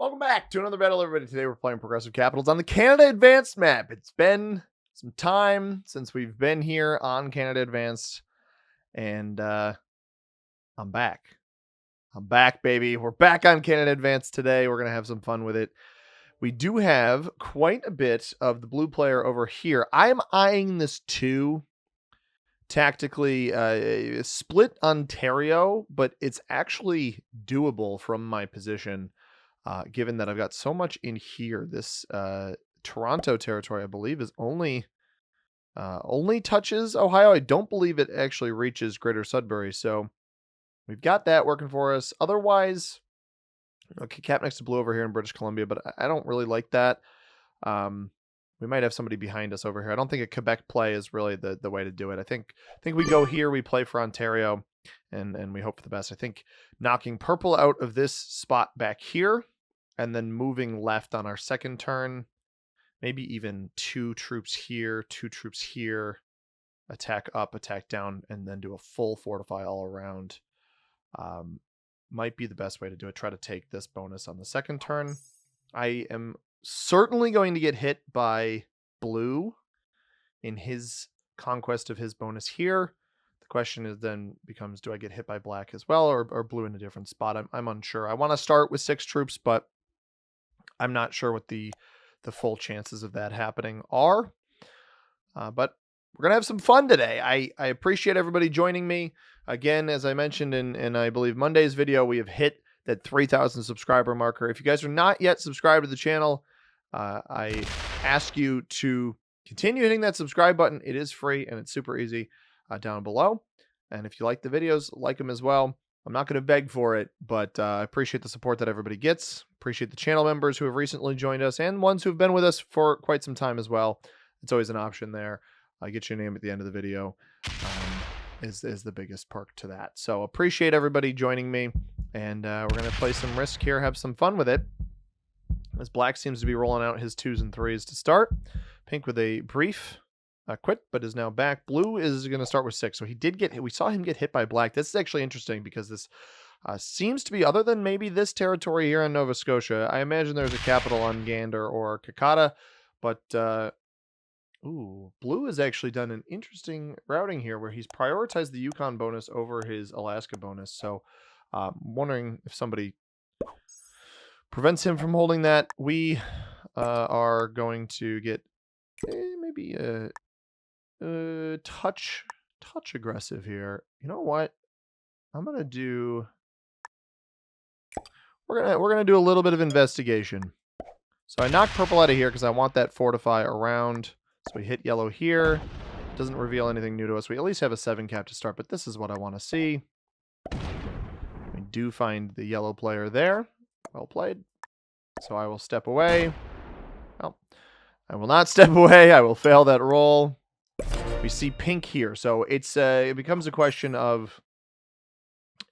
Welcome back to another battle, everybody. Today we're playing Progressive Capitals on the Canada Advanced map. It's been some time since we've been here on Canada Advanced, and I'm back. I'm back, baby. We're back on Canada Advanced today. We're going to have some fun with it. We do have quite a bit of the blue player over here. I'm eyeing this too. Tactically split Ontario, but it's actually doable from my position. Given that I've got so much in here. This Toronto territory, I believe, is only touches Ohio. I don't believe it actually reaches Greater Sudbury. So we've got that working for us. Otherwise, okay, cap next to blue over here in British Columbia, but I don't really like that. We might have somebody behind us over here. I don't think a Quebec play is really the way to do it. I think we go here, we play for Ontario, and we hope for the best. I think knocking purple out of this spot back here, and then moving left on our second turn, maybe even 2 troops here, 2 troops here, attack up, attack down, and then do a full fortify all around. Might be the best way to do it. Try to take this bonus on the second turn. I am certainly going to get hit by blue in his conquest of his bonus here. The question is then becomes, do I get hit by black as well, or blue in a different spot? I'm unsure. I want to start with 6 troops, but I'm not sure what the full chances of that happening are. But we're going to have some fun today. I appreciate everybody joining me. Again, as I mentioned in I believe Monday's video, we have hit that 3,000 subscriber marker. If you guys are not yet subscribed to the channel, I ask you to continue hitting that subscribe button. It is free and it's super easy down below. And if you like the videos, like them as well. I'm not going to beg for it, but I appreciate the support that everybody gets. Appreciate the channel members who have recently joined us and ones who have been with us for quite some time as well. It's always an option there. Get your name at the end of the video is the biggest perk to that. So appreciate everybody joining me, and we're going to play some Risk here, have some fun with it. As black seems to be rolling out his 2s and 3s to start. Pink with a brief quit, but is now back. Blue is going to start with 6. So he did get hit. We saw him get hit by black. This is actually interesting because this seems to be, other than maybe this territory here in Nova Scotia, I imagine there's a capital on Gander or Kakata, but blue has actually done an interesting routing here where he's prioritized the Yukon bonus over his Alaska bonus. So I'm wondering if somebody prevents him from holding that. We are going to get maybe a touch aggressive here. You know what? I'm gonna do. We're gonna do a little bit of investigation. So I knocked purple out of here because I want that fortify around. So we hit yellow here. Doesn't reveal anything new to us. We at least have a 7 cap to start, but this is what I want to see. We do find the yellow player there. Well played. So I will step away. Well, I will not step away. I will fail that roll. We see pink here. So it's it becomes a question of,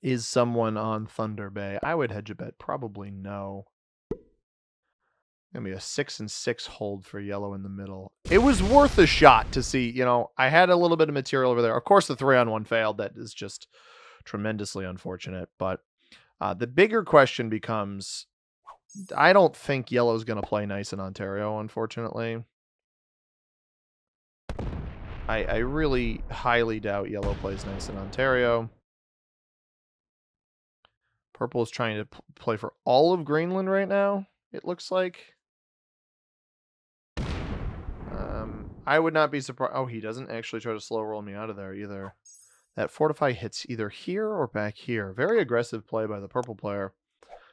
is someone on Thunder Bay? I would hedge a bet. Probably no. Gonna be a 6 and 6 hold for yellow in the middle. It was worth a shot to see. You know, I had a little bit of material over there. Of course, the 3-on-1 failed. That is just tremendously unfortunate. But the bigger question becomes, I don't think yellow's going to play nice in Ontario, unfortunately. I really highly doubt yellow plays nice in Ontario. Purple is trying to play for all of Greenland right now, it looks like. I would not be surprised. Oh, he doesn't actually try to slow roll me out of there either. That fortify hits either here or back here. Very aggressive play by the purple player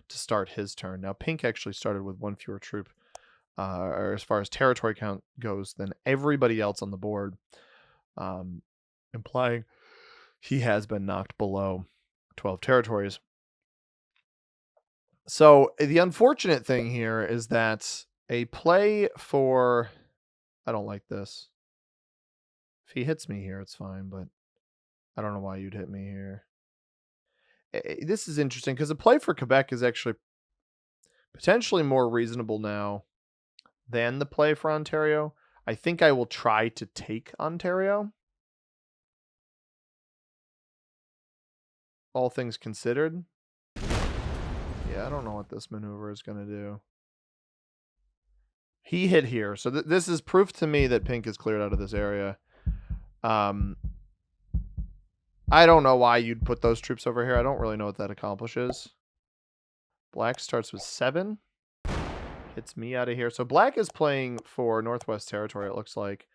to start his turn. Now, pink actually started with 1 fewer troop, or as far as territory count goes, than everybody else on the board, implying he has been knocked below 12 territories. So the unfortunate thing here is that a play for... I don't like this. If he hits me here, it's fine, but I don't know why you'd hit me here. This is interesting because a play for Quebec is actually potentially more reasonable now than the play for Ontario. I think I will try to take Ontario. All things considered. Yeah, I don't know what this maneuver is going to do. He hit here. So this is proof to me that pink is cleared out of this area. I don't know why you'd put those troops over here. I don't really know what that accomplishes. Black starts with 7. Hits me out of here. So black is playing for Northwest Territory, it looks like.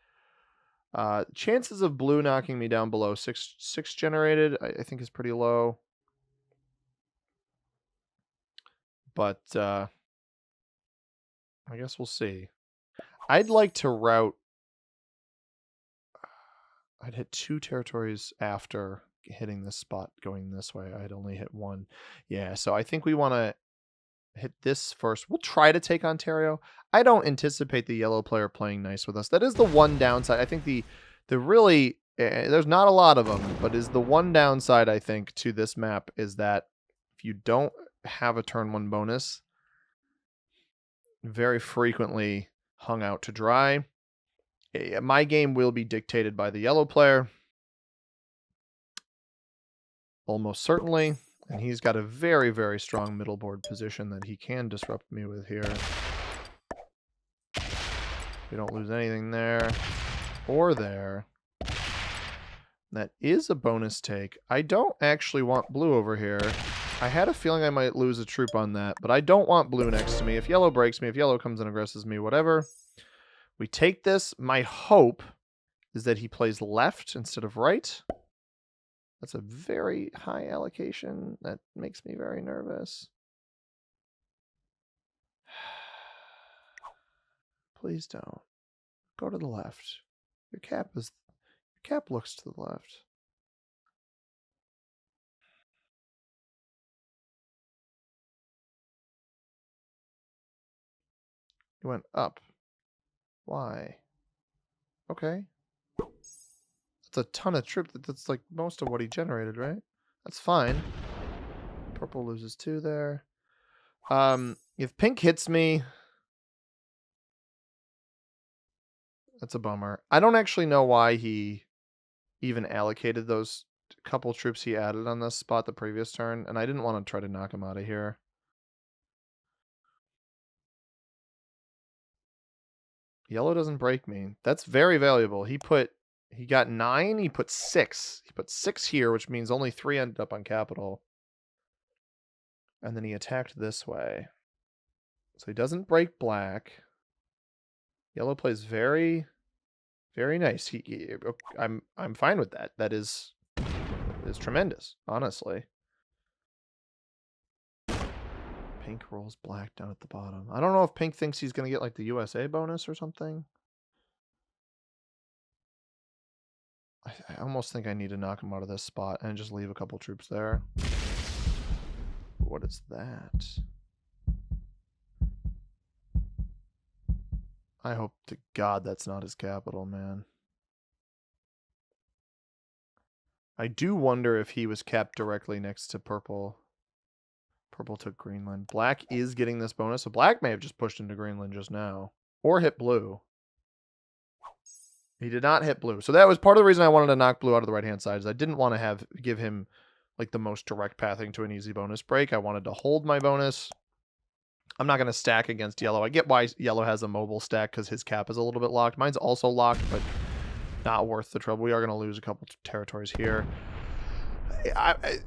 Chances of blue knocking me down below 6 generated, I think is pretty low. But I guess we'll see. I'd like to route. I'd hit 2 territories after hitting this spot going this way. I'd only hit 1. Yeah, so I think we want to hit this first. We'll try to take Ontario. I don't anticipate the yellow player playing nice with us. That is the one downside. I think the really there's not a lot of them, but is the one downside I think to this map is that if you don't have a turn 1 bonus, very frequently hung out to dry. My game will be dictated by the yellow player. Almost certainly. And he's got a very, very strong middle board position that he can disrupt me with here. We don't lose anything there or there. That is a bonus take. I don't actually want blue over here. I had a feeling I might lose a troop on that, but I don't want blue next to me. If yellow breaks me, if yellow comes and aggresses me, whatever. We take this. My hope is that he plays left instead of right. That's a very high allocation. That makes me very nervous. Please don't. Go to the left. Your cap looks to the left. He went up. Why? Okay. That's a ton of trip. That's like most of what he generated, right? That's fine. Purple loses 2 there. If pink hits me, that's a bummer. I don't actually know why he even allocated those couple troops he added on this spot the previous turn, and I didn't want to try to knock him out of here. Yellow doesn't break me. That's very valuable. He got 9, he put 6. He put 6 here, which means only 3 ended up on capital. And then he attacked this way. So he doesn't break black. Yellow plays very, very nice. I'm fine with that. That is tremendous, honestly. Pink rolls black down at the bottom. I don't know if pink thinks he's going to get like the USA bonus or something. I almost think I need to knock him out of this spot and just leave a couple troops there. What is that? I hope to God that's not his capital, man. I do wonder if he was capped directly next to purple. Purple took Greenland. Black is getting this bonus, so black may have just pushed into Greenland just now. Or hit blue. He did not hit blue. So that was part of the reason I wanted to knock blue out of the right-hand side, is I didn't want to give him like the most direct pathing to an easy bonus break. I wanted to hold my bonus. I'm not going to stack against yellow. I get why yellow has a mobile stack because his cap is a little bit locked. Mine's also locked, but not worth the trouble. We are going to lose a couple territories here.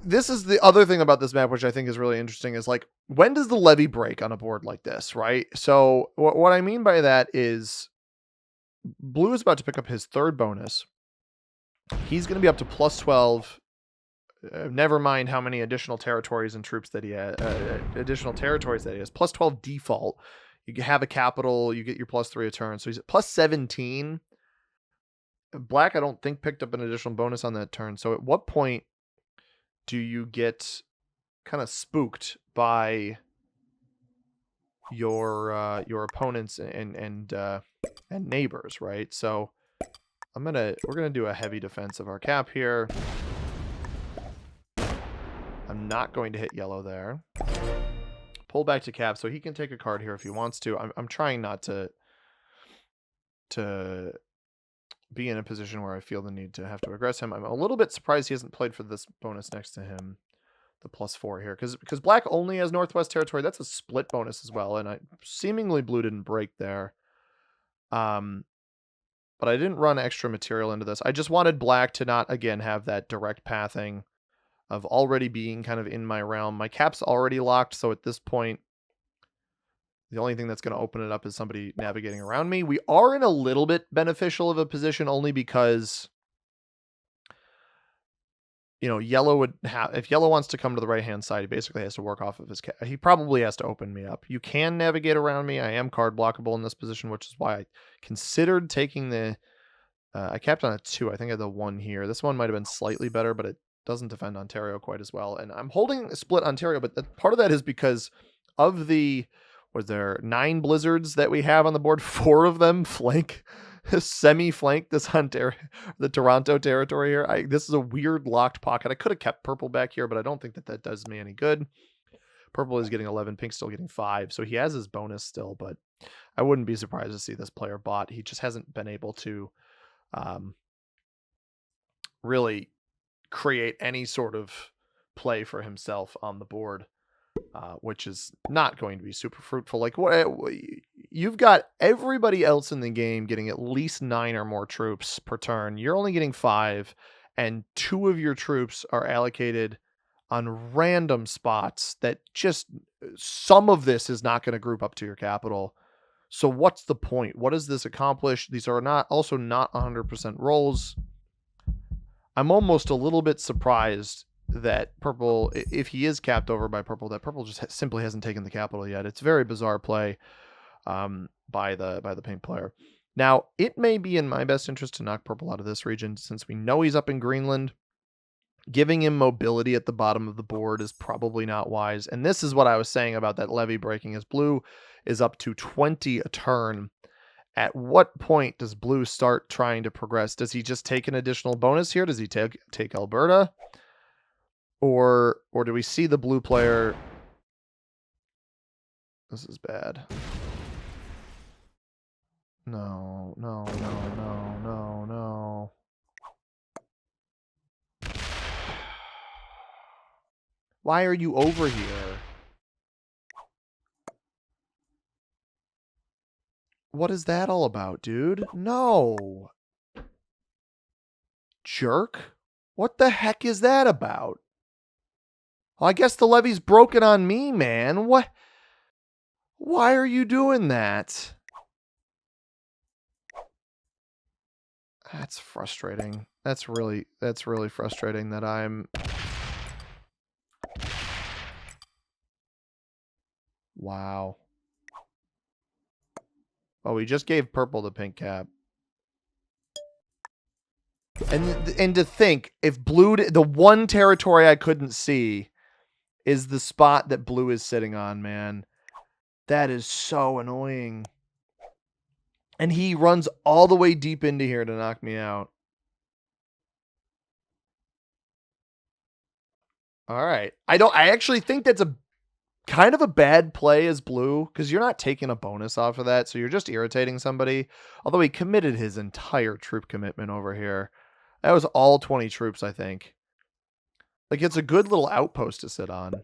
This is the other thing about this map, which I think is really interesting, is like, when does the levy break on a board like this, right? So what I mean by that is blue is about to pick up his 3rd bonus. He's going to be up to plus 12. Never mind how many additional territories and troops that he has. Plus 12 default. You have a capital. You get your plus 3 a turn. So he's at plus 17. Black, I don't think, picked up an additional bonus on that turn. So at what point do you get kind of spooked by your opponents and neighbors, right? So we're gonna do a heavy defense of our cap here. I'm not going to hit yellow there. Pull back to cap, so he can take a card here if he wants to. I'm trying not to be in a position where I feel the need to have to aggress him. I'm a little bit surprised he hasn't played for this bonus next to him. the +4 here because black only has Northwest Territory. That's a split bonus as well, and seemingly blue didn't break there. But I didn't run extra material into this. I just wanted black to not, again, have that direct pathing of already being kind of in my realm. My cap's already locked, so at this point, the only thing that's going to open it up is somebody navigating around me. We are in a little bit beneficial of a position only because, you know, yellow would have, if yellow wants to come to the right-hand side, he basically has to work off of his cap. He probably has to open me up. You can navigate around me. I am card blockable in this position, which is why I considered taking the, I capped on a 2. I think I had the 1 here. This one might have been slightly better, but it doesn't defend Ontario quite as well. And I'm holding split Ontario, but part of that is because of the, was there 9 blizzards that we have on the board? 4 of them flank, semi-flank this Ontario, the Toronto territory here. This is a weird locked pocket. I could have kept purple back here, but I don't think that that does me any good. Purple is getting 11, pink's still getting 5. So he has his bonus still, but I wouldn't be surprised to see this player bot. He just hasn't been able to really create any sort of play for himself on the board, which is not going to be super fruitful. Like, what you've got everybody else in the game getting at least 9 or more troops per turn. You're only getting 5, and 2 of your troops are allocated on random spots that just, some of this is not going to group up to your capital. So what's the point? What does this accomplish? These are not 100% rolls. I'm almost a little bit surprised that purple, if he is capped over by purple, that purple just simply hasn't taken the capital yet. It's very bizarre play by the pink player. Now, it may be in my best interest to knock purple out of this region since we know he's up in Greenland. Giving him mobility at the bottom of the board is probably not wise. And this is what I was saying about that levy breaking, as blue is up to 20 a turn. At what point does blue start trying to progress? Does he just take an additional bonus here? Does he take Alberta? Or do we see the blue player? This is bad. No. Why are you over here? What is that all about, dude? No. Jerk. What the heck is that about? Well, I guess the levy's broken on me, man. What? Why are you doing that? That's frustrating. That's really frustrating that I'm... Wow. Oh, we just gave purple the pink cap. And to think, if blue, the one territory I couldn't see is the spot that blue is sitting on, man. That is so annoying. And he runs all the way deep into here to knock me out. All right. I actually think that's a kind of a bad play as blue because you're not taking a bonus off of that. So you're just irritating somebody. Although he committed his entire troop commitment over here. That was all 20 troops, I think. Like, it's a good little outpost to sit on.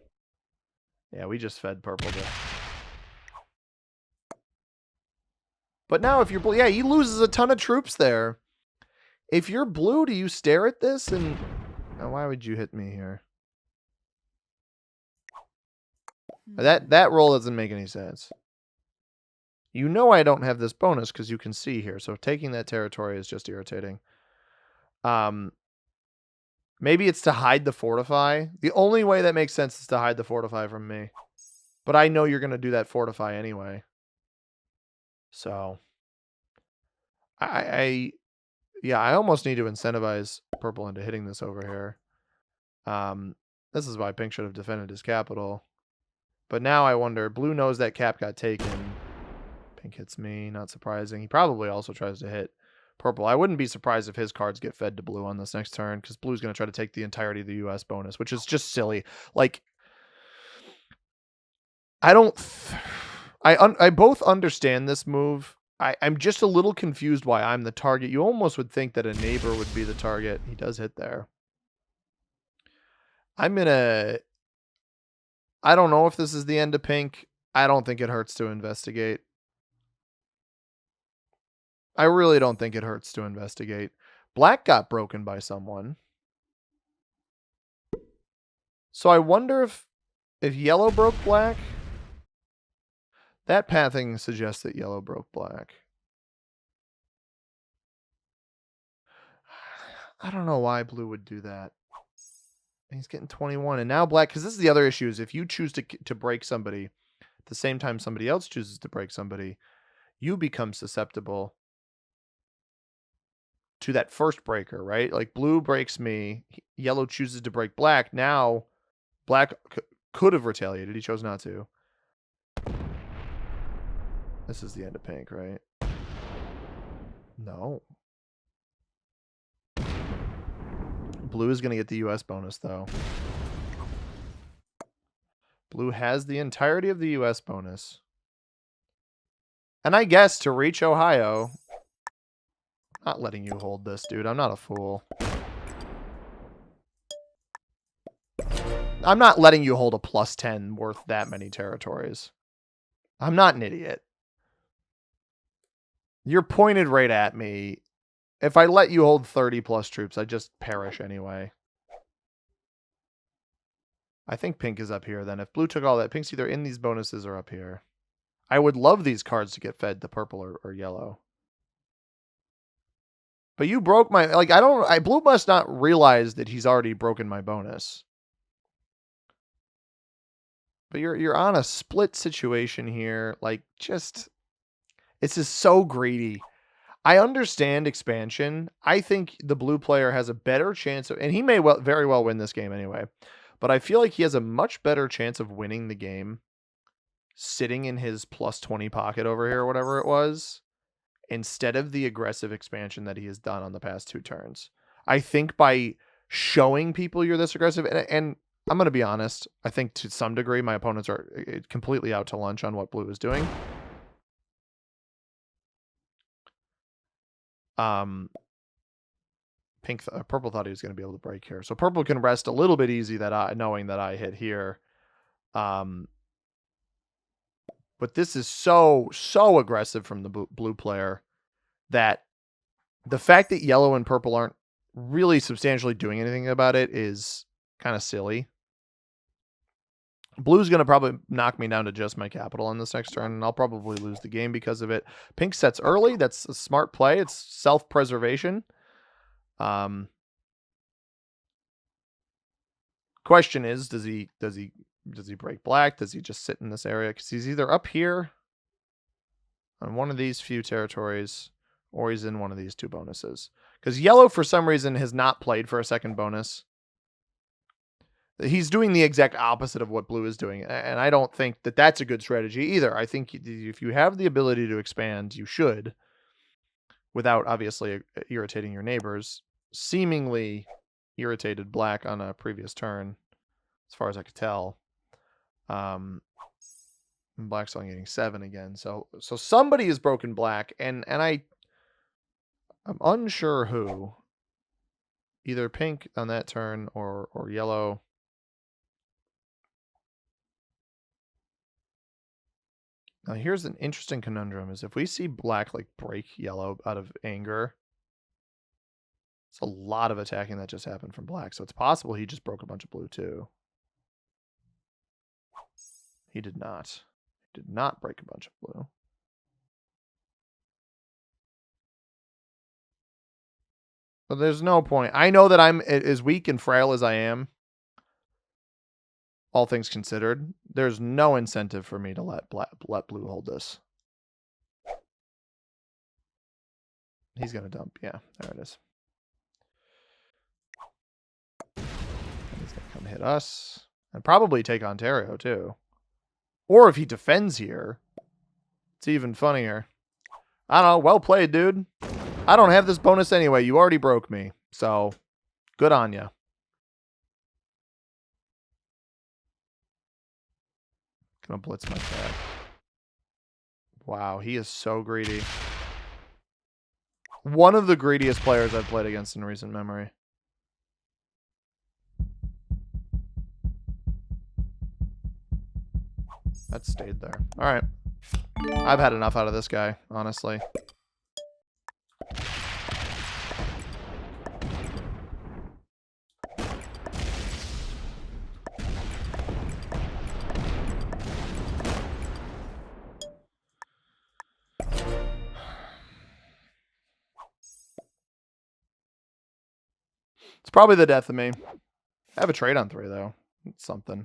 Yeah, we just fed purple to... But now if you're blue, yeah, he loses a ton of troops there. If you're blue, do you stare at this and... Oh, why would you hit me here? That roll doesn't make any sense. You know I don't have this bonus because you can see here. So taking that territory is just irritating. Maybe it's to hide the fortify. The only way that makes sense is to hide the fortify from me. But I know you're going to do that fortify anyway. So I almost need to incentivize purple into hitting this over here. This is why pink should have defended his capital. But now I wonder, blue knows that cap got taken. Pink hits me, not surprising. He probably also tries to hit purple. I wouldn't be surprised if his cards get fed to blue on this next turn because blue's going to try to take the entirety of the US bonus, which is just silly. Like, I both understand this move. I'm just a little confused why I'm the target. You almost would think that a neighbor would be the target. He does hit there. I'm going to... I don't know if this is the end of pink. I don't think it hurts to investigate. I really don't think it hurts to investigate. Black got broken by someone. So I wonder if yellow broke black. That pathing suggests that yellow broke black. I don't know why blue would do that. He's getting 21. And now black, because this is the other issue, is if you choose to break somebody at the same time somebody else chooses to break somebody, you become susceptible to that first breaker, right? Like blue breaks me, yellow chooses to break black. Now black could have retaliated. He chose not to. This is the end of pink, right? No. Blue is going to get the US bonus, though. Blue has the entirety of the US bonus. And I guess to reach Ohio... Not letting you hold this, dude. I'm not a fool. I'm not letting you hold a +10 worth that many territories. I'm not an idiot. You're pointed right at me. If I let you hold 30 plus troops, I just perish anyway. I think pink is up here then. If blue took all that, pink's either in these bonuses or up here. I would love these cards to get fed to purple or yellow. But you broke my... Like, blue must not realize that he's already broken my bonus. But you're on a split situation here. Like, just... It's just so greedy. I understand expansion. I think the blue player has a better chance of... And he may very well win this game anyway. But I feel like he has a much better chance of winning the game sitting in his +20 pocket over here, or whatever it was, instead of the aggressive expansion that he has done on the past 2 turns. I think by showing people you're this aggressive, and I'm going to be honest, I think to some degree my opponents are completely out to lunch on what blue is doing. Purple thought he was going to be able to break here. So purple can rest a little bit easy knowing that I hit here. But this is so aggressive from the blue player that the fact that yellow and purple aren't really substantially doing anything about it is kind of silly. Blue's going to probably knock me down to just my capital on this next turn, and I'll probably lose the game because of it. Pink sets early. That's a smart play. It's self-preservation. Question is, does he break black? Does he just sit in this area? Because he's either up here on one of these few territories, or he's in one of these 2 bonuses. Because yellow, for some reason, has not played for a second bonus. He's doing the exact opposite of what blue is doing. And I don't think that that's a good strategy either. I think if you have the ability to expand, you should, without obviously irritating your neighbors. Seemingly irritated black on a previous turn, as far as I could tell. Black's only getting 7 again. So somebody has broken black, and I'm unsure who. Either pink on that turn or yellow. Now here's an interesting conundrum: is if we see black like break yellow out of anger, it's a lot of attacking that just happened from black. So it's possible he just broke a bunch of blue too. He did not. He did not break a bunch of blue. But there's no point. I know that I'm as weak and frail as I am, all things considered. There's no incentive for me to let blue hold this. He's going to dump. Yeah, there it is. And he's going to come hit us. And probably take Ontario, too. Or if he defends here, it's even funnier. I don't know. Well played, dude. I don't have this bonus anyway. You already broke me. So, good on ya. Gonna blitz my cat. Wow, he is so greedy. One of the greediest players I've played against in recent memory. That stayed there. All right. I've had enough out of this guy, honestly. It's probably the death of me. I have a trade on 3, though. It's something.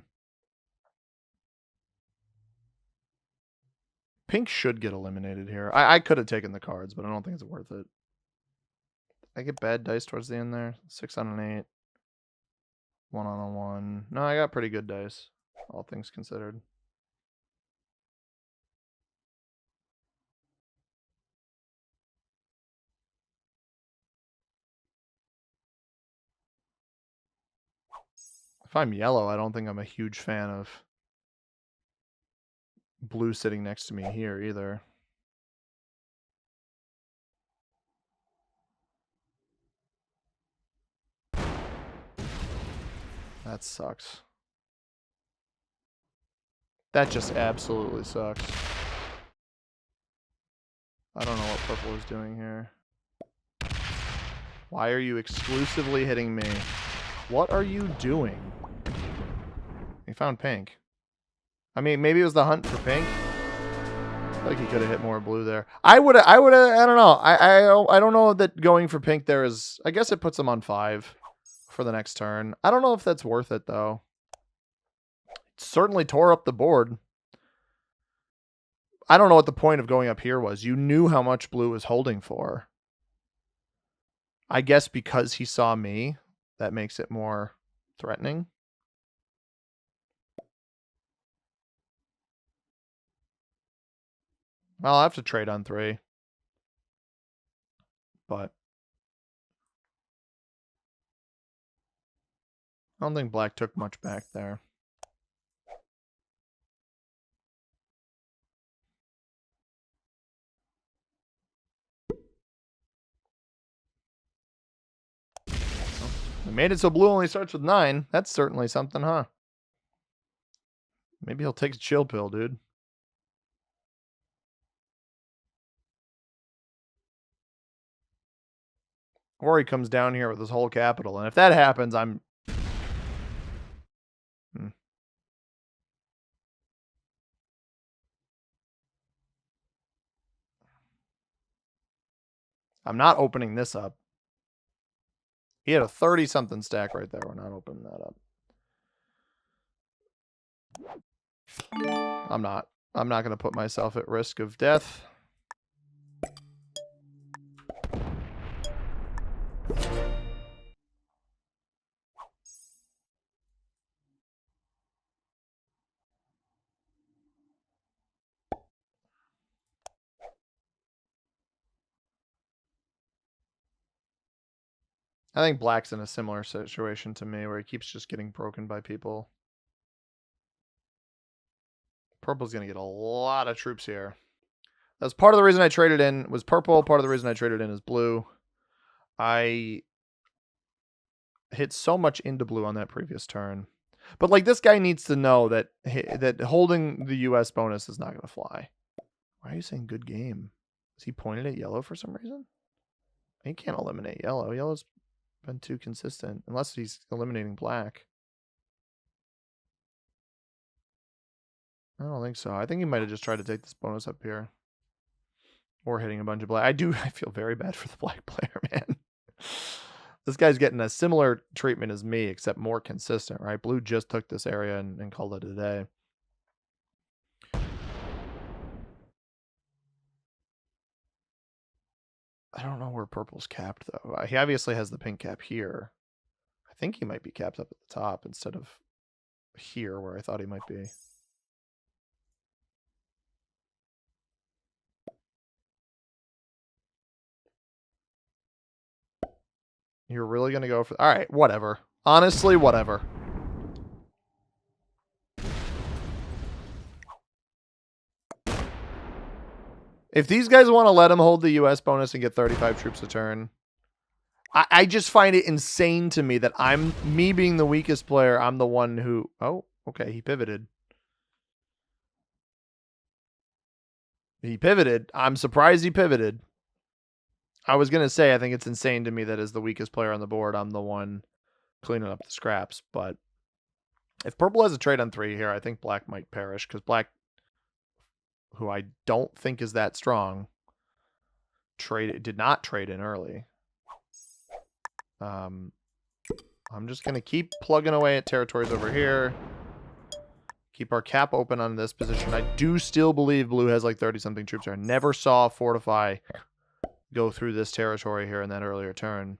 Pink should get eliminated here. I could have taken the cards, but I don't think it's worth it. I get bad dice towards the end there. 6 on an 8. 1 on a 1. No, I got pretty good dice, all things considered. If I'm yellow, I don't think I'm a huge fan of blue sitting next to me here either. That sucks. That just absolutely sucks. I don't know what purple is doing here. Why are you exclusively hitting me? What are you doing? He found pink. I mean, maybe it was the hunt for pink. I feel like he could have hit more blue there. I don't know. I don't know that going for pink there is, I guess it puts him on 5 for the next turn. I don't know if that's worth it though. It certainly tore up the board. I don't know what the point of going up here was. You knew how much blue was holding for. I guess because he saw me, that makes it more threatening. Well, I'll have to trade on 3. But I don't think black took much back there. We made it so blue only starts with 9. That's certainly something, huh? Maybe he'll take a chill pill, dude. Or he comes down here with his whole capital. And if that happens, I'm... I'm not opening this up. He had a 30-something stack right there. We're not opening that up. I'm not going to put myself at risk of death. I think black's in a similar situation to me where he keeps just getting broken by people. Purple's going to get a lot of troops here. That's part of the reason I traded in was purple. Part of the reason I traded in is blue. I hit so much into blue on that previous turn. But like this guy needs to know that holding the US bonus is not going to fly. Why are you saying good game? Is he pointed at yellow for some reason? He can't eliminate yellow. Yellow's been too consistent unless he's eliminating black. I don't think so. I think he might have just tried to take this bonus up here. Or hitting a bunch of black. I feel very bad for the black player, man. This guy's getting a similar treatment as me, except more consistent, right? Blue just took this area and called it a day. I don't know where purple's capped, though. He obviously has the pink cap here. I think he might be capped up at the top instead of here where I thought he might be. You're really going to go for... All right, whatever. Honestly, whatever. If these guys want to let him hold the US bonus and get 35 troops a turn, I just find it insane to me that me being the weakest player, I'm the one who... Oh, okay, he pivoted. He pivoted. I'm surprised he pivoted. I was going to say, I think it's insane to me that as the weakest player on the board, I'm the one cleaning up the scraps. But if purple has a trade on 3 here, I think black might perish because black, who I don't think is that strong, did not trade in early. I'm just going to keep plugging away at territories over here. Keep our cap open on this position. I do still believe blue has like 30-something troops here. I never saw Fortify go through this territory here in that earlier turn.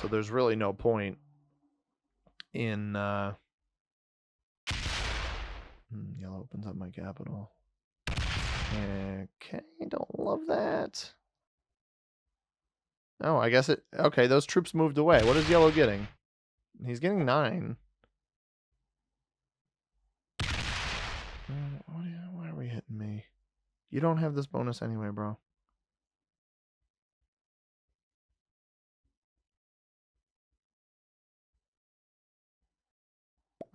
So there's really no point in... yellow opens up my capital. Okay, don't love that. Oh, I guess it... Okay, those troops moved away. What is yellow getting? He's getting 9. Why are we hitting me? You don't have this bonus anyway, bro.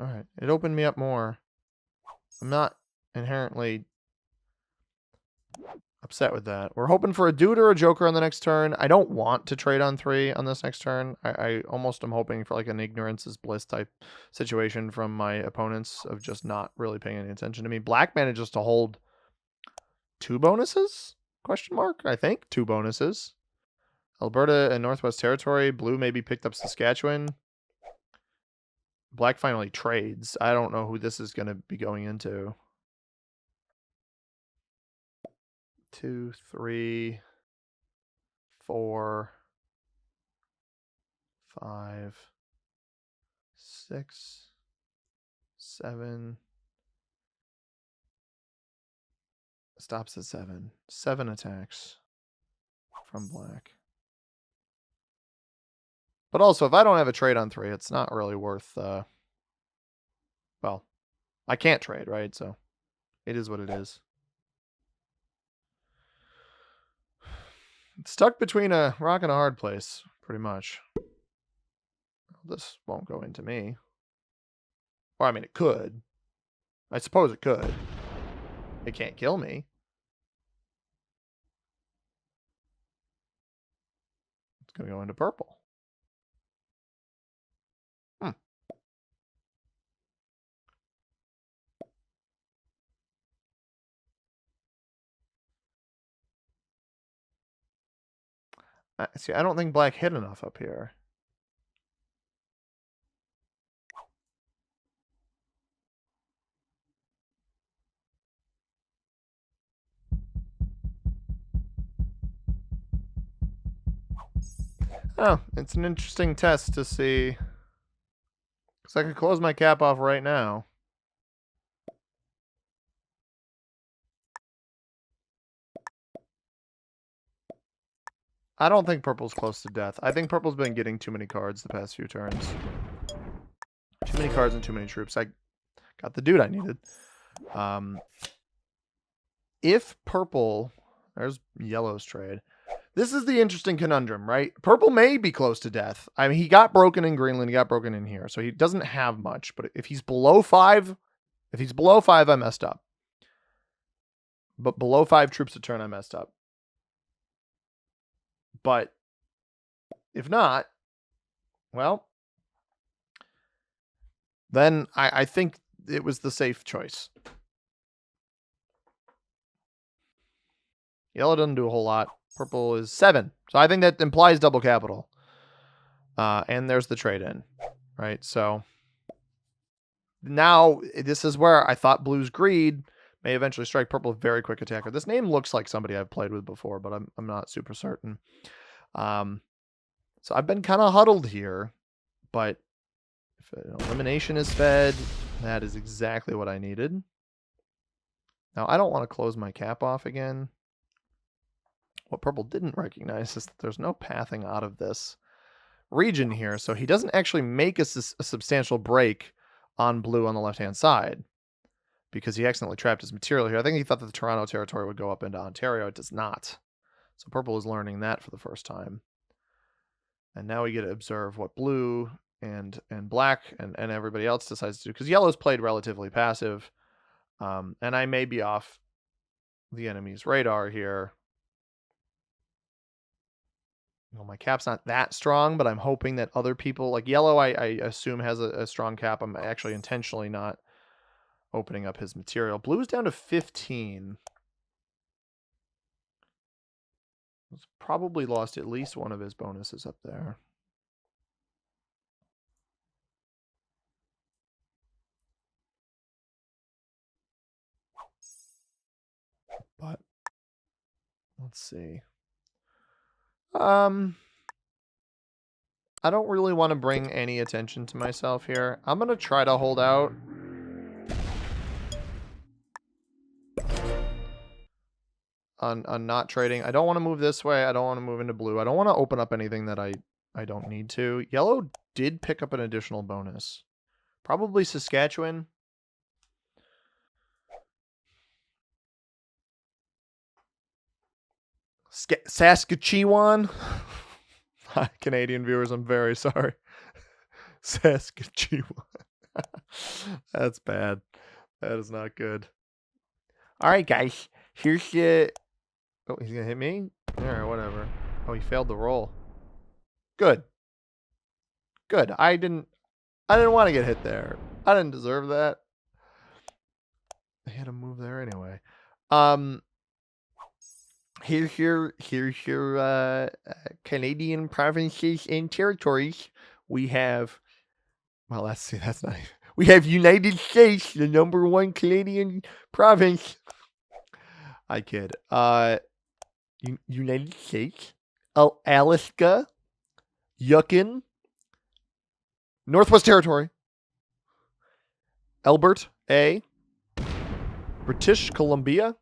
Alright, it opened me up more. I'm not inherently upset with that. We're hoping for a dude or a joker on the next turn. I don't want to trade on 3 on this next turn. I almost am hoping for like an ignorance is bliss type situation from my opponents of just not really paying any attention to me. Black manages to hold 2 bonuses? Question mark? I think 2 bonuses. Alberta and Northwest Territory. Blue maybe picked up Saskatchewan. Black finally trades. I don't know who this is going to be going into. 2, 3, 4, 5, 6, 7. Stops at 7. 7 attacks from black. But also, if I don't have a trade on 3, it's not really worth... well, I can't trade, right? So it is what it is. It's stuck between a rock and a hard place, pretty much. This won't go into me. Or, I mean, it could. I suppose it could. It can't kill me. It's going to go into purple. See, I don't think black hit enough up here. Oh, it's an interesting test to see. Because I could close my cap off right now. I don't think purple's close to death. I think purple's been getting too many cards the past few turns. Too many cards and too many troops. I got the dude I needed. If purple... There's yellow's trade. This is the interesting conundrum, right? Purple may be close to death. I mean, he got broken in Greenland. He got broken in here. So he doesn't have much. But if he's below 5... If he's below 5, I messed up. But below 5 troops a turn, I messed up. But if not, well, then I think it was the safe choice. Yellow doesn't do a whole lot. Purple is 7. So I think that implies double capital. And there's the trade-in, right? So now this is where I thought blue's greed may eventually strike purple. Very quick attacker. This name looks like somebody I've played with before, but I'm not super certain. So I've been kind of huddled here, but if elimination is fed, that is exactly what I needed. Now I don't want to close my cap off again. What purple didn't recognize is that there's no pathing out of this region here, so he doesn't actually make a substantial break on blue on the left-hand side because he accidentally trapped his material here. I think he thought that the Toronto territory would go up into Ontario. It does not. So purple is learning that for the first time. And now we get to observe what blue and black and everybody else decides to do, because yellow's played relatively passive. And I may be off the enemy's radar here. Well, my cap's not that strong, but I'm hoping that other people, like yellow, I assume has a strong cap. I'm actually intentionally not opening up his material. Blue is down to 15. He's probably lost at least one of his bonuses up there. But let's see. I don't really want to bring any attention to myself here. I'm going to try to hold out. On not trading. I don't want to move this way. I don't want to move into blue. I don't want to open up anything that I don't need to. Yellow did pick up an additional bonus. Probably Saskatchewan. Saskatchewan. Hi, Canadian viewers. I'm very sorry. Saskatchewan. That's bad. That is not good. All right, guys. Here's the... Oh, he's going to hit me? All right, whatever. Oh, he failed the roll. Good. Good. I didn't want to get hit there. I didn't deserve that. I had to move there anyway. Here's your Canadian provinces and territories. We have, well, that's not. We have United States, the #1 Canadian province. I kid. United States, Alaska, Yukon, Northwest Territory, Alberta, British Columbia,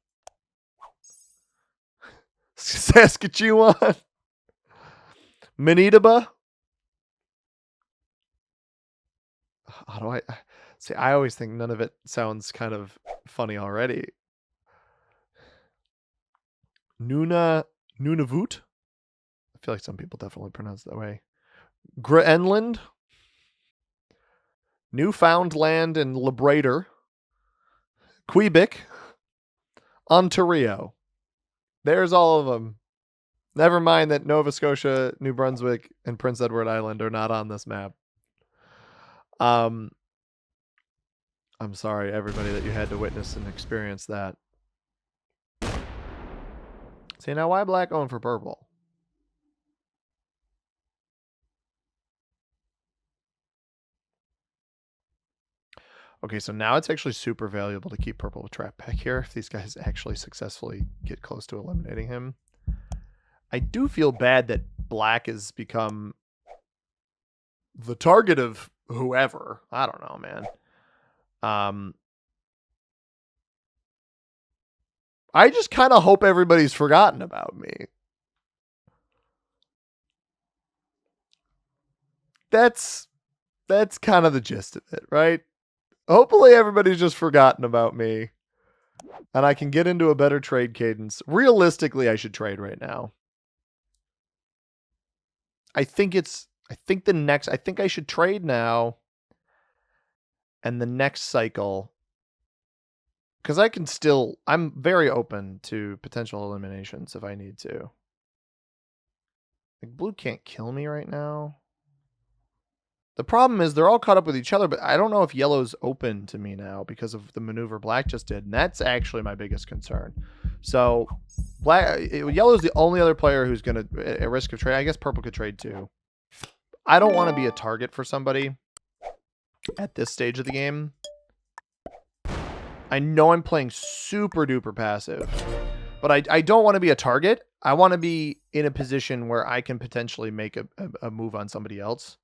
Saskatchewan, Manitoba. How do I see? I always think none of it sounds kind of funny already. Nunavut. I feel like some people definitely pronounce it that way. Greenland, Newfoundland and Labrador, Quebec, Ontario. There's all of them. Never mind that Nova Scotia, New Brunswick, and Prince Edward Island are not on this map. I'm sorry, everybody, that you had to witness and experience that. See, now why black going for purple? Okay, so now it's actually super valuable to keep purple with trap back here if these guys actually successfully get close to eliminating him. I do feel bad that black has become the target of whoever. I don't know, man. I just kind of hope everybody's forgotten about me. That's kind of the gist of it, right? Hopefully everybody's just forgotten about me and I can get into a better trade cadence. Realistically, I should trade right now. I think I should trade now and the next cycle, because I'm very open to potential eliminations if I need to. Like, blue can't kill me right now. The problem is they're all caught up with each other, but I don't know if yellow's open to me now because of the maneuver black just did, and that's actually my biggest concern. So yellow's the only other player who's going to, at risk of trade. I guess purple could trade too. I don't want to be a target for somebody at this stage of the game. I know I'm playing super duper passive, but I don't want to be a target. I want to be in a position where I can potentially make a move on somebody else.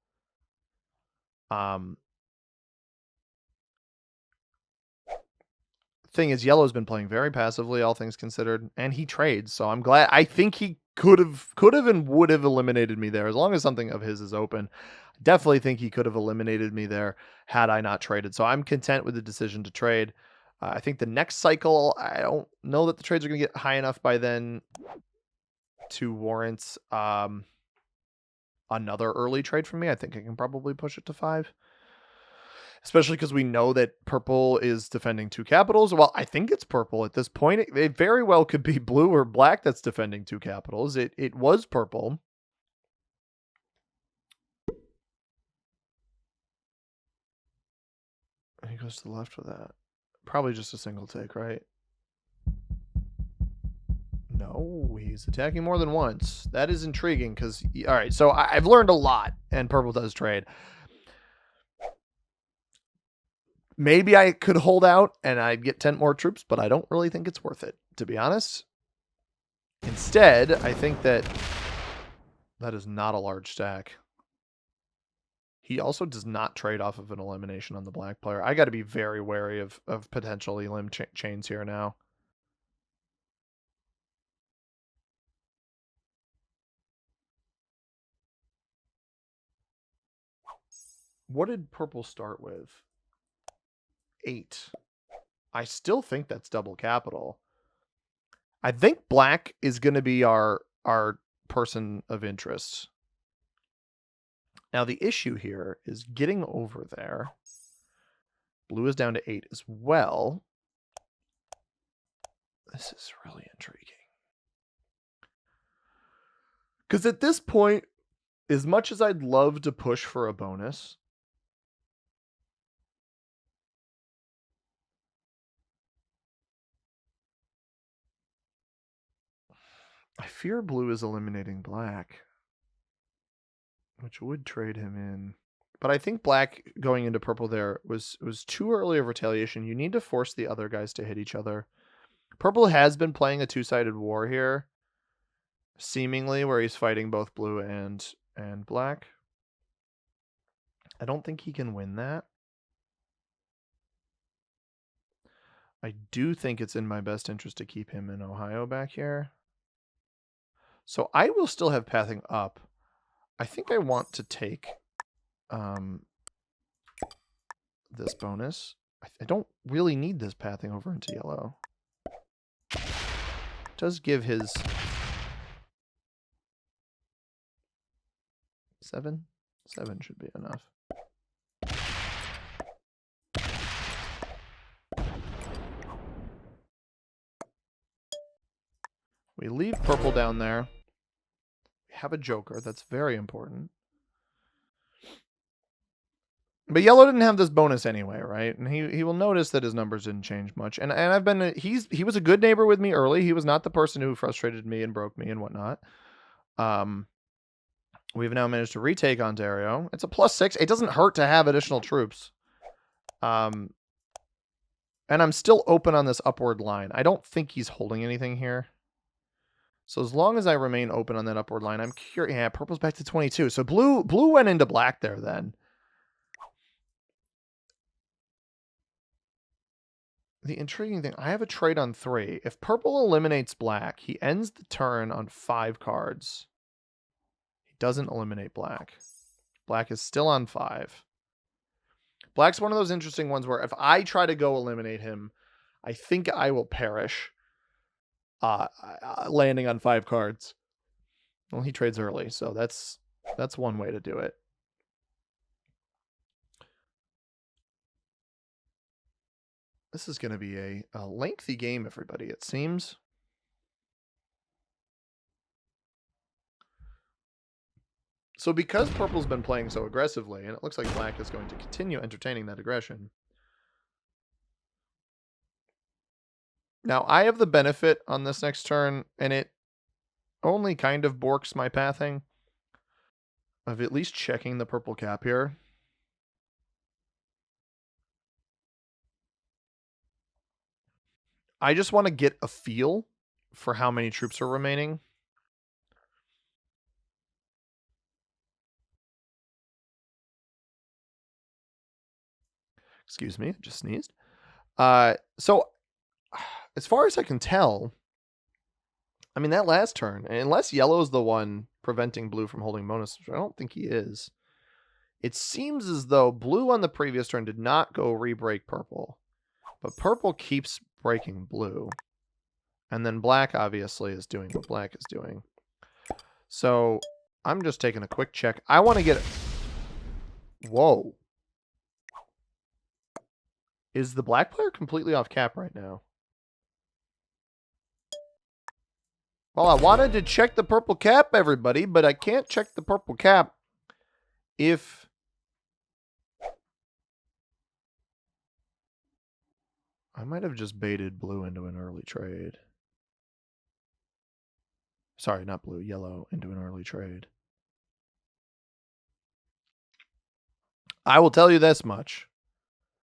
Thing is, yellow's been playing very passively, all things considered, and he trades. So I'm glad. I think he could have and would have eliminated me there as long as something of his is open. I definitely think he could have eliminated me there had I not traded. So I'm content with the decision to trade. I think the next cycle, I don't know that the trades are going to get high enough by then to warrant another early trade from me. I think I can probably push it to 5. Especially because we know that purple is defending 2 capitals. Well, I think it's purple at this point. It very well could be blue or black that's defending 2 capitals. It was purple. And he goes to the left with that. Probably just a single take, right? No, he's attacking more than once. That is intriguing because, all right, so I've learned a lot, and purple does trade. Maybe I could hold out and I'd get 10 more troops, but I don't really think it's worth it, to be honest. Instead, I think that is not a large stack. He also does not trade off of an elimination on the black player. I got to be very wary of potential elim chains here now. What did purple start with? 8. I still think that's double capital. I think black is going to be our person of interest. Now, the issue here is getting over there. Blue is down to 8 as well. This is really intriguing. Because at this point, as much as I'd love to push for a bonus, I fear blue is eliminating black, which would trade him in. But I think black going into purple there was too early of retaliation. You need to force the other guys to hit each other. Purple has been playing a two-sided war here, seemingly, where he's fighting both blue and black. I don't think he can win that. I do think it's in my best interest to keep him in Ohio back here. So I will still have pathing up. I think I want to take this bonus. I don't really need this pathing over into yellow. It does give his 7. 7 should be enough. We leave purple down there. We have a joker. That's very important. But yellow didn't have this bonus anyway, right? And he will notice that his numbers didn't change much. And I've been he was a good neighbor with me early. He was not the person who frustrated me and broke me and whatnot. We've now managed to retake Ontario. It's a +6. It doesn't hurt to have additional troops. And I'm still open on this upward line. I don't think he's holding anything here. So as long as I remain open on that upward line, I'm curious. Yeah, purple's back to 22. So blue went into black there then. The intriguing thing, I have a trade on 3. If purple eliminates black, he ends the turn on 5 cards. He doesn't eliminate black. Black is still on 5. Black's one of those interesting ones where if I try to go eliminate him, I think I will perish. Landing on 5 cards. Well, he trades early, so that's one way to do it. This is going to be a lengthy game, everybody, it seems. So because purple's been playing so aggressively, and it looks like black is going to continue entertaining that aggression. Now, I have the benefit on this next turn, and it only kind of borks my pathing, of at least checking the purple cap here. I just want to get a feel for how many troops are remaining. Excuse me, I just sneezed. So, as far as I can tell, I mean, that last turn, unless yellow's the one preventing blue from holding bonus, which I don't think he is, it seems as though blue on the previous turn did not go re-break purple, but purple keeps breaking blue. And then black obviously is doing what black is doing. So I'm just taking a quick check. I want to get... Whoa. Is the black player completely off cap right now? Well, I wanted to check the purple cap, everybody, but I can't check the purple cap if... I might have just baited blue into an early trade. Sorry, not blue, yellow into an early trade. I will tell you this much.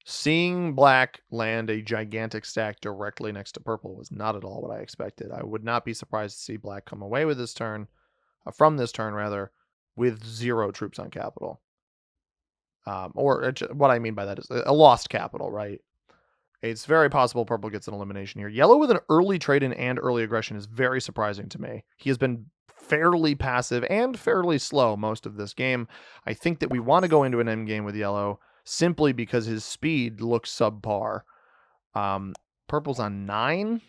Seeing black land a gigantic stack directly next to purple was not at all what I expected. I would not be surprised to see black come away with this turn, from this turn rather, with 0 troops on capital. Or what I mean by that is a lost capital, right? It's very possible purple gets an elimination here. Yellow with an early trade-in and early aggression is very surprising to me. He has been fairly passive and fairly slow most of this game. I think that we want to go into an endgame with yellow simply because his speed looks subpar. Purple's on 9.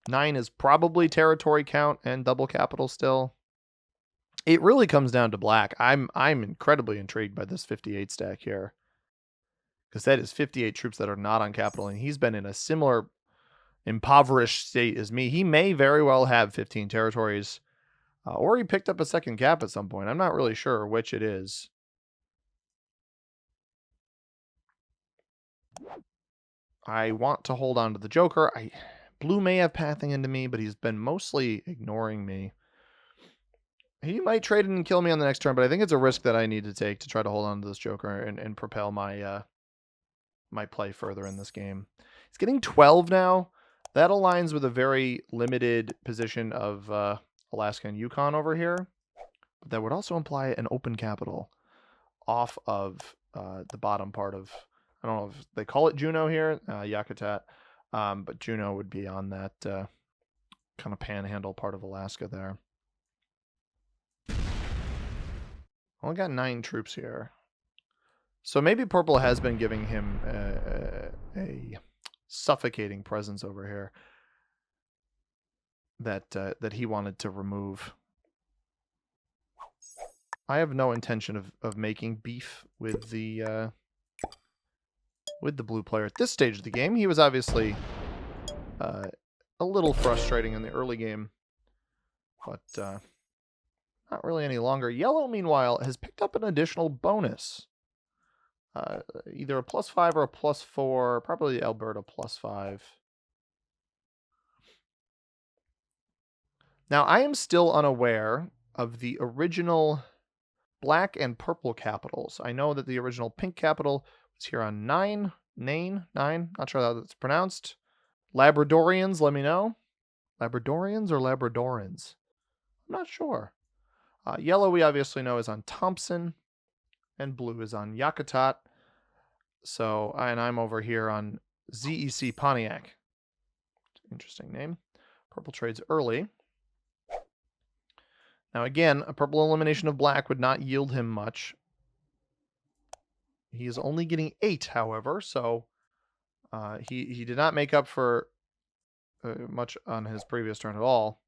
9 is probably territory count and double capital still. It really comes down to black. I'm incredibly intrigued by this 58 stack here, because that is 58 troops that are not on capital, and he's been in a similar impoverished state as me. He may very well have 15 territories, or he picked up a second cap at some point. I'm not really sure which it is. I want to hold on to the Joker. Blue may have pathing into me, but he's been mostly ignoring me. He might trade in and kill me on the next turn, but I think it's a risk that I need to take to try to hold on to this Joker and propel my my play further in this game. He's getting 12 now. That aligns with a very limited position of Alaska and Yukon over here. But that would also imply an open capital off of the bottom part of, I don't know if they call it Juneau here, Yakutat, but Juneau would be on that kind of panhandle part of Alaska there. Only got 9 troops here. So maybe purple has been giving him a suffocating presence over here that he wanted to remove. I have no intention of making beef with the blue player at this stage of the game. He was obviously a little frustrating in the early game, but not really any longer. Yellow, meanwhile, has picked up an additional bonus. Either a +5 or a +4, probably Alberta +5. Now, I am still unaware of the original black and purple capitals. I know that the original pink capital was here on 9, not sure how that's pronounced. Labradorians, let me know. Labradorians or Labradorans? I'm not sure. Yellow, we obviously know, is on Thompson, and blue is on Yakutat. So, and I'm over here on ZEC Pontiac. Interesting name. Purple trades early. Now again, a purple elimination of black would not yield him much. He is only getting 8, however, so he did not make up for much on his previous turn at all.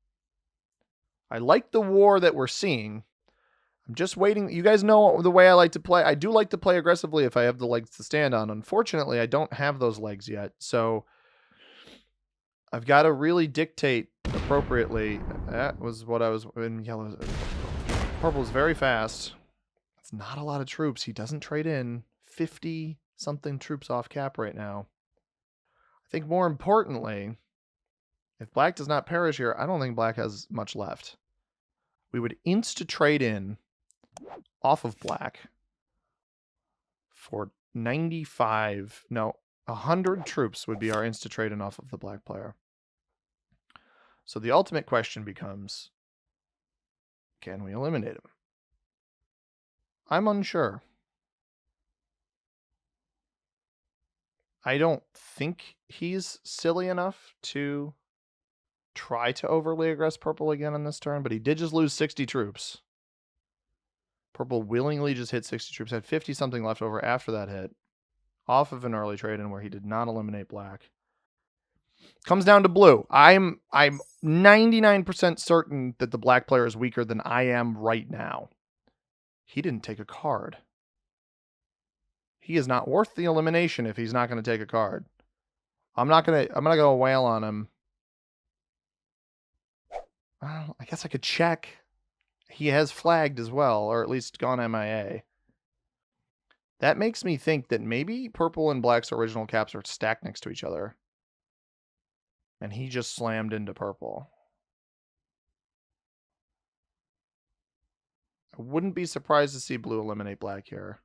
I like the war that we're seeing. I'm just waiting. You guys know the way I like to play. I do like to play aggressively if I have the legs to stand on. Unfortunately, I don't have those legs yet. So I've got to really dictate appropriately. That was what I was in yellow. Purple is very fast. It's not a lot of troops. He doesn't trade in 50-something troops off cap right now. I think more importantly, if black does not perish here, I don't think black has much left. We would insta-trade in off of black for 95, no, 100 troops would be our insta-trade in off of the black player. So the ultimate question becomes, can we eliminate him? I'm unsure. I don't think he's silly enough to try to overly aggress purple again on this turn, but he did just lose 60 troops. Purple willingly just hit 60 troops, had 50-something left over after that hit, off of an early trade-in where he did not eliminate black. Comes down to blue. I'm 99% certain that the black player is weaker than I am right now. He didn't take a card. He is not worth the elimination if he's not going to take a card. I'm not going to go whale on him. I guess I could check. He has flagged as well, or at least gone MIA. That makes me think that maybe purple and black's original caps are stacked next to each other. And he just slammed into purple. I wouldn't be surprised to see blue eliminate black here.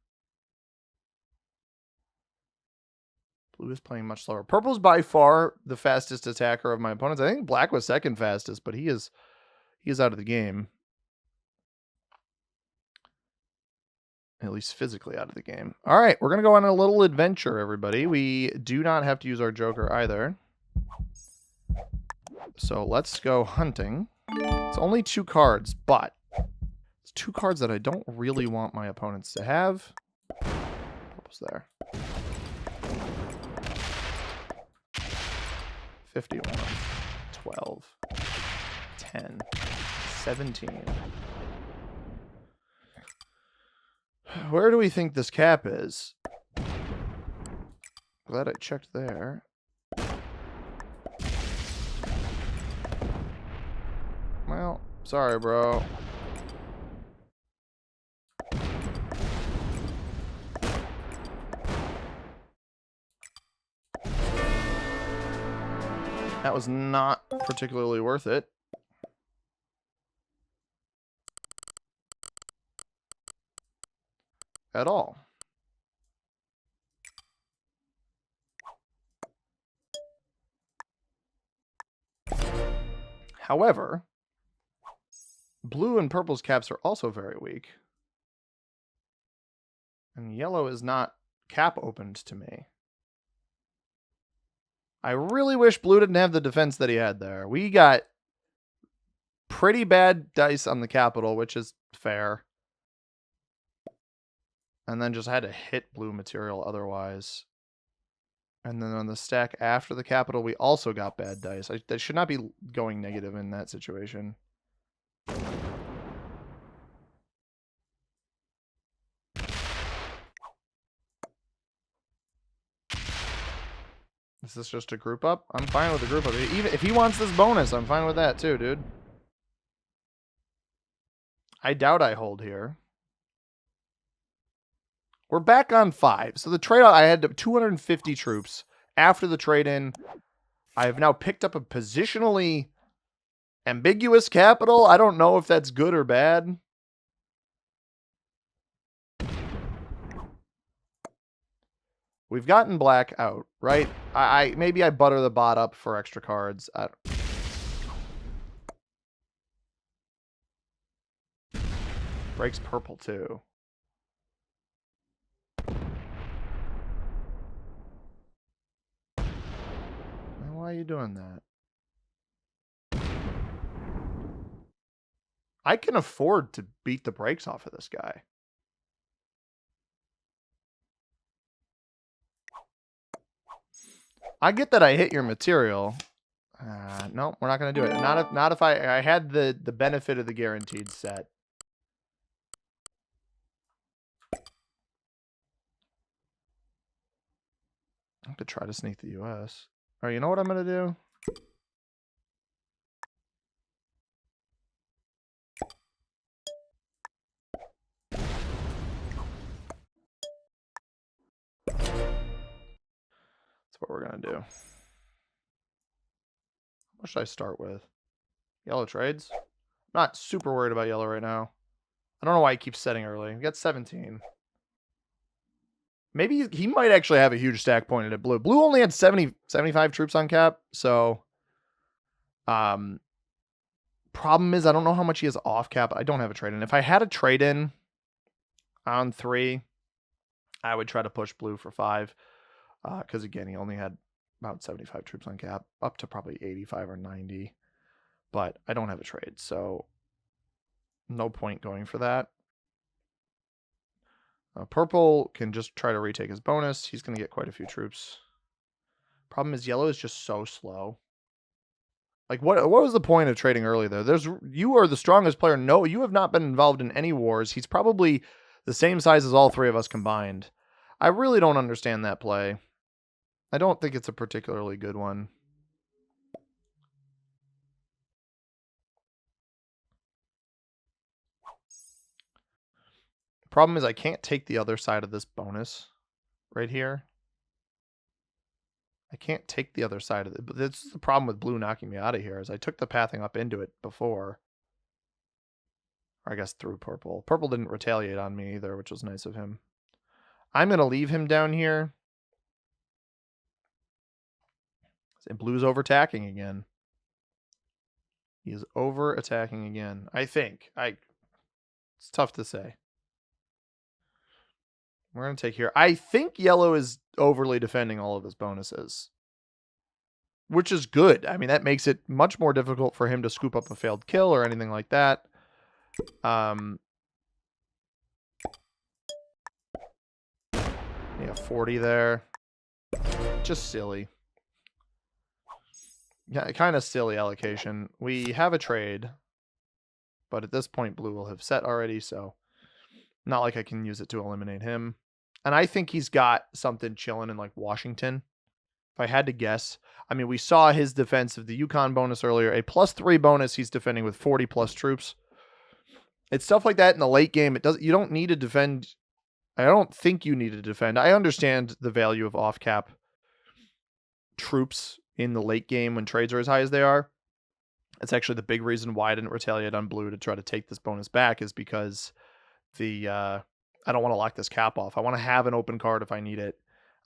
Blue is playing much slower. Purple's by far the fastest attacker of my opponents. I think black was second fastest, but he is out of the game. At least physically out of the game. All right, we're going to go on a little adventure, everybody. We do not have to use our Joker either. So let's go hunting. It's only 2 cards, but it's 2 cards that I don't really want my opponents to have. Purple's there. 51, 12, 10, 17. Where do we think this cap is? Glad I checked there. Well, sorry, bro. That was not particularly worth it. At all. However, blue and purple's caps are also very weak. And yellow is not cap opened to me. I really wish blue didn't have the defense that he had there. We got pretty bad dice on the capital, which is fair. And then just had to hit blue material otherwise. And then on the stack after the capital, we also got bad dice. That should not be going negative in that situation. Is this just a group up? I'm fine with the group up. Even if he wants this bonus, I'm fine with that too, dude. I doubt I hold here. We're back on 5. So the trade-off, I had 250 troops. After the trade-in, I have now picked up a positionally ambiguous capital. I don't know if that's good or bad. We've gotten black out, right? Maybe I butter the bot up for extra cards. Breaks purple too. Why are you doing that? I can afford to beat the brakes off of this guy. I get that I hit your material. No, we're not going to do it. Not if I had the benefit of the guaranteed set. I could try to sneak the US. All right, you know what I'm going to do? That's what we're going to do. What should I start with? Yellow trades? I'm not super worried about yellow right now. I don't know why he keeps setting early. We got 17. Maybe he might actually have a huge stack pointed at blue. Blue only had 75 troops on cap, so problem is I don't know how much he has off cap. I don't have a trade-in. If I had a trade-in on 3, I would try to push blue for 5. Because again, he only had about 75 troops on cap, up to probably 85 or 90. But I don't have a trade, so no point going for that. Purple can just try to retake his bonus. He's going to get quite a few troops. Problem is yellow is just so slow. Like, what was the point of trading early there? You are the strongest player. No, you have not been involved in any wars. He's probably the same size as all 3 of us combined. I really don't understand that play. I don't think it's a particularly good one. Problem is I can't take the other side of this bonus right here. I can't take the other side of it. But that's the problem with blue knocking me out of here is I took the pathing up into it before. Or I guess through purple. Purple didn't retaliate on me either, which was nice of him. I'm going to leave him down here. And blue's over-attacking again. He is over-attacking again. I think. It's tough to say. We're going to take here. I think yellow is overly defending all of his bonuses, which is good. I mean, that makes it much more difficult for him to scoop up a failed kill or anything like that. Yeah, 40 there. Just silly. Yeah, kind of silly allocation. We have a trade, but at this point, blue will have set already, so not like I can use it to eliminate him. And I think he's got something chilling in like Washington. If I had to guess, I mean, we saw his defense of the Yukon bonus earlier, a +3 bonus. He's defending with 40 plus troops. It's stuff like that in the late game. You don't need to defend. I don't think you need to defend. I understand the value of off cap troops in the late game when trades are as high as they are. It's actually the big reason why I didn't retaliate on blue to try to take this bonus back, is because I don't want to lock this cap off. I want to have an open card if I need it.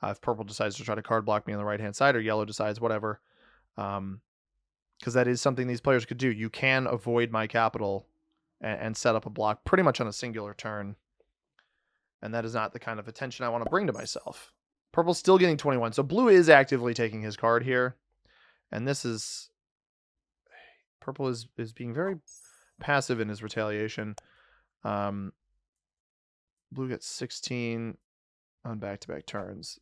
If purple decides to try to card block me on the right-hand side, or yellow decides whatever. Because that is something these players could do. You can avoid my capital and set up a block pretty much on a singular turn. And that is not the kind of attention I want to bring to myself. Purple's still getting 21. So blue is actively taking his card here. And this is... Purple is being very passive in his retaliation. Blue gets 16 on back-to-back turns.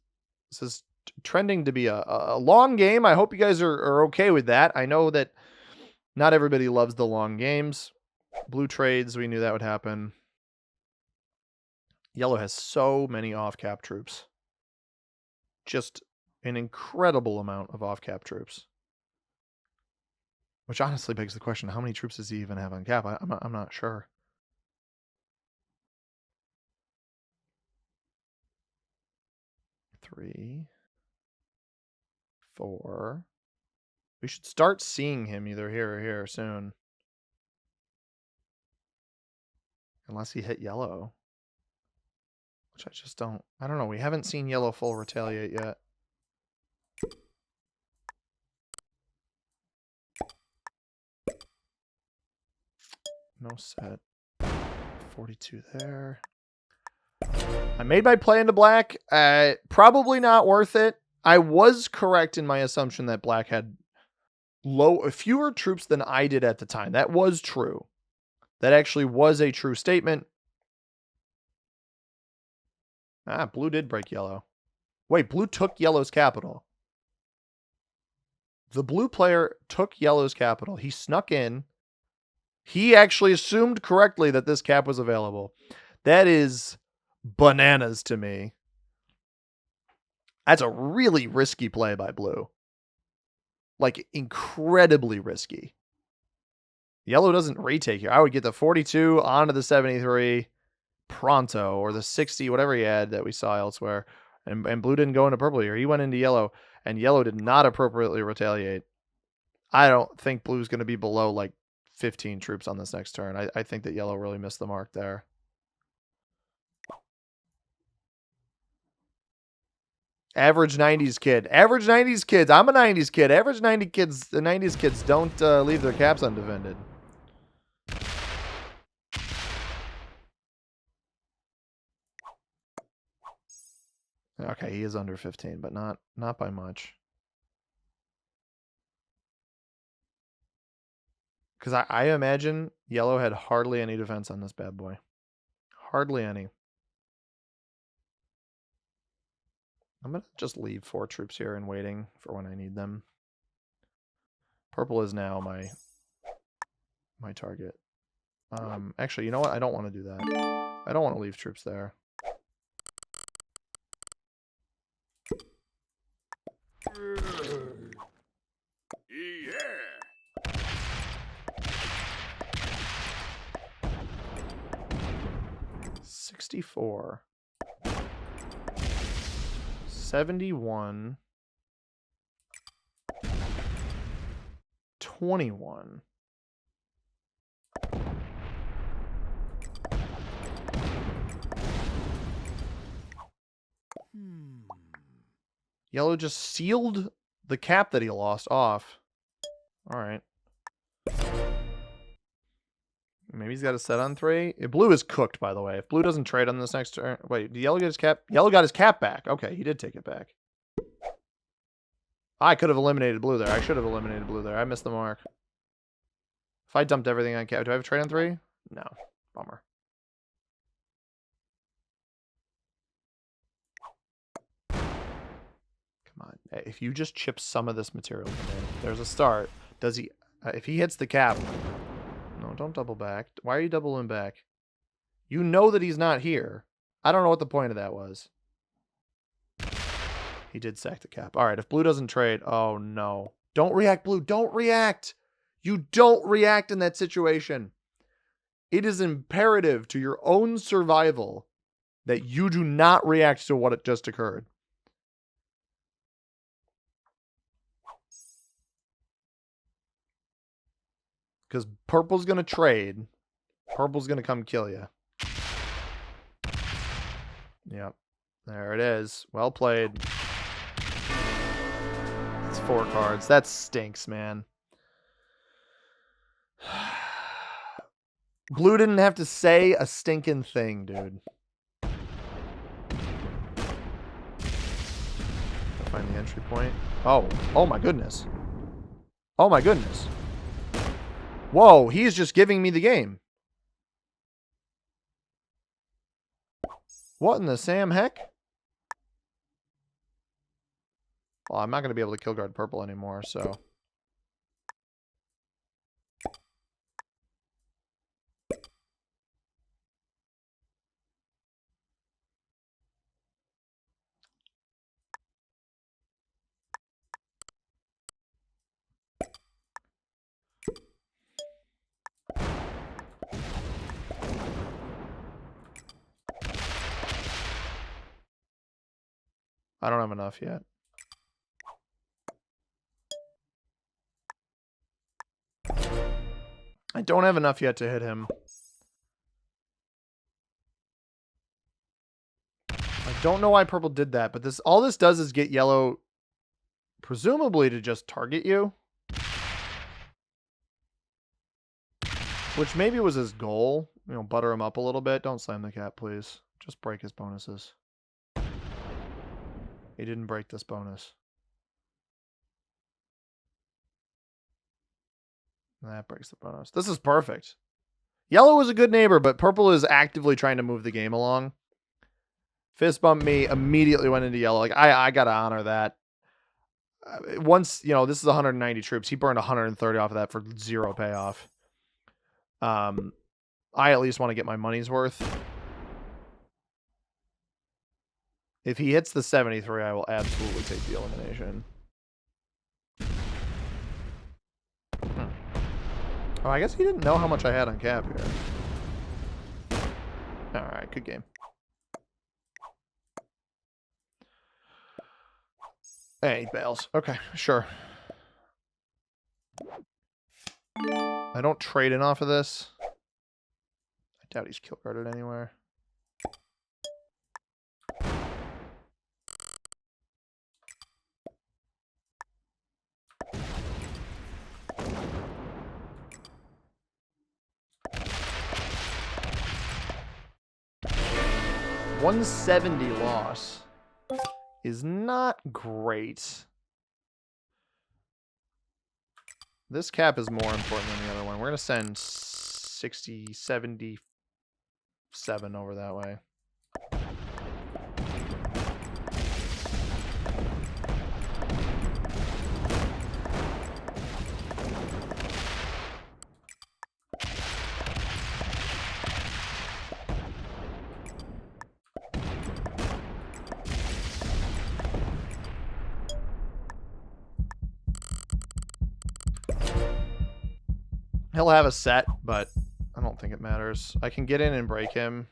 This is trending to be a long game. I hope you guys are okay with that. I know that not everybody loves the long games. Blue trades, we knew that would happen. Yellow has so many off-cap troops. Just an incredible amount of off-cap troops. Which honestly begs the question, how many troops does he even have on cap? I'm not sure. Three, 4. We should start seeing him either here or here soon. Unless he hit yellow. Which I just don't... I don't know. We haven't seen yellow full retaliate yet. No set. 42 there. I made my play into black. Probably not worth it. I was correct in my assumption that black had fewer troops than I did at the time. That was true. That actually was a true statement. Blue did break yellow. Wait, blue took yellow's capital. The blue player took yellow's capital. He snuck in. He actually assumed correctly that this cap was available. That is bananas to me. That's a really risky play by blue. Like, incredibly risky. Yellow doesn't retake here. I would get the 42 onto the 73 pronto, or the 60, whatever he had that we saw elsewhere. And blue didn't go into purple here. He went into yellow, and yellow did not appropriately retaliate. I don't think blue's going to be below like 15 troops on this next turn. I think that yellow really missed the mark there. Average 90s kid. Average 90s kids. I'm a 90s kid. Average 90 kids. The 90s kids don't leave their caps undefended. Okay, he is under 15, but not by much. Because I imagine yellow had hardly any defense on this bad boy. Hardly any. I'm going to just leave 4 troops here and waiting for when I need them. Purple is now my target. Actually, you know what? I don't want to do that. I don't want to leave troops there. 64. 71. 21. Yellow just sealed the cap that he lost off. All right. Maybe he's got a set on 3. Blue is cooked, by the way. If blue doesn't trade on this next turn... Wait, did yellow get his cap? Yellow got his cap back. Okay, he did take it back. I could have eliminated blue there. I should have eliminated blue there. I missed the mark. If I dumped everything on cap... Do I have a trade on 3? No. Bummer. Come on. If you just chip some of this material from me, there's a start. Does he... if he hits the cap... No, don't double back. Why are you doubling back? You know that he's not here. I don't know what the point of that was. He did sack the cap. All right, if blue doesn't trade... Oh, no. Don't react, blue. Don't react. You don't react in that situation. It is imperative to your own survival that you do not react to what just occurred. Because purple's going to trade. Purple's going to come kill you. Yep. There it is. Well played. It's 4 cards. That stinks, man. Blue didn't have to say a stinking thing, dude. Find the entry point. Oh. Oh my goodness. Oh my goodness. Whoa, he's just giving me the game. What in the Sam heck? Well, I'm not going to be able to kill guard purple anymore, so... I don't have enough yet. I don't have enough yet to hit him. I don't know why purple did that, but this all this does is get yellow presumably to just target you. Which maybe was his goal. You know, butter him up a little bit. Don't slam the cap, please. Just break his bonuses. He didn't break this bonus. That breaks the bonus. This is perfect. Yellow was a good neighbor, but purple is actively trying to move the game along. Fist bump me, immediately went into yellow. Like, I got to honor that. Once, you know, this is 190 troops. He burned 130 off of that for 0 payoff. I at least want to get my money's worth. If he hits the 73, I will absolutely take the elimination. Oh, I guess he didn't know how much I had on cap here. Alright, good game. Hey, he bails. Okay, sure. I don't trade in off of this. I doubt he's kill guarded anywhere. $170 loss is not great. This cap is more important than the other one. We're going to send 60, 77 over that way. He'll have a set, but I don't think it matters. I can get in and break him.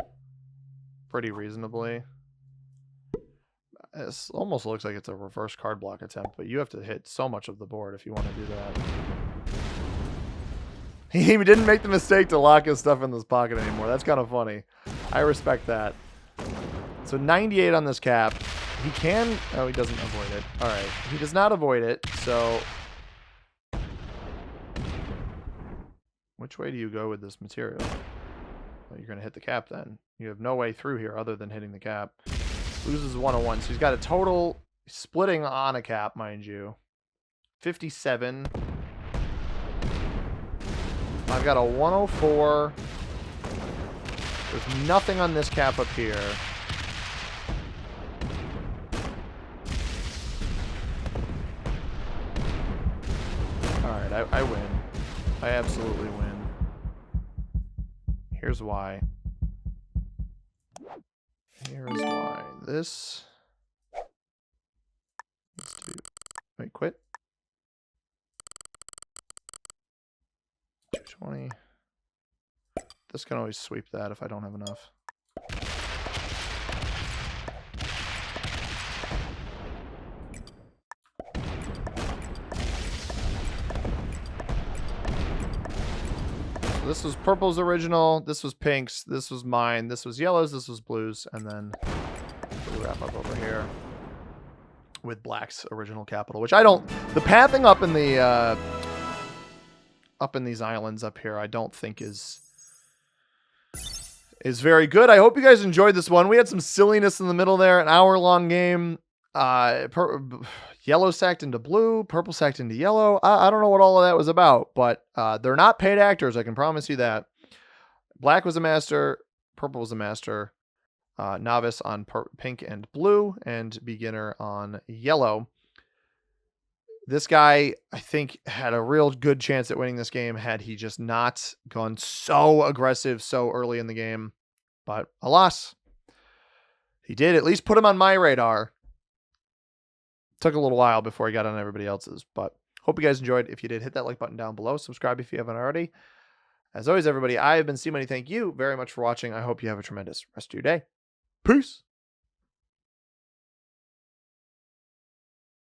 pretty reasonably. It almost looks like it's a reverse card block attempt, but you have to hit so much of the board if you want to do that. He didn't make the mistake to lock his stuff in this pocket anymore. That's kind of funny. I respect that. So 98 on this cap. He can... Oh, he doesn't avoid it. All right. He does not avoid it, so... Which way do you go with this material? Well, you're going to hit the cap then. You have no way through here other than hitting the cap. Loses 101. So he's got a total splitting on a cap, mind you. 57. I've got a 104. There's nothing on this cap up here. Alright, I win. I absolutely win. Here's why. Here's why. This... Let's do... Wait, quit. 220. This can always sweep that if I don't have enough. So this was purple's original, this was pink's, this was mine, this was yellow's, this was blue's, and then we wrap up over here with black's original capital, which I don't... The pathing up in the... up in these islands up here, I don't think is very good. I hope you guys enjoyed this one. We had some silliness in the middle there, an hour-long game. Yellow sacked into blue, purple sacked into yellow. I don't know what all of that was about, but they're not paid actors, I can promise you that. Black was a master, purple was a master, novice on pink and blue, and beginner on yellow. This guy, I think, had a real good chance at winning this game had he just not gone so aggressive so early in the game. But alas, he did at least put him on my radar. Took a little while before he got on everybody else's, but hope you guys enjoyed. If you did, hit that like button down below. Subscribe if you haven't already. As always, everybody, I have been C-Money. Thank you very much for watching. I hope you have a tremendous rest of your day. Peace.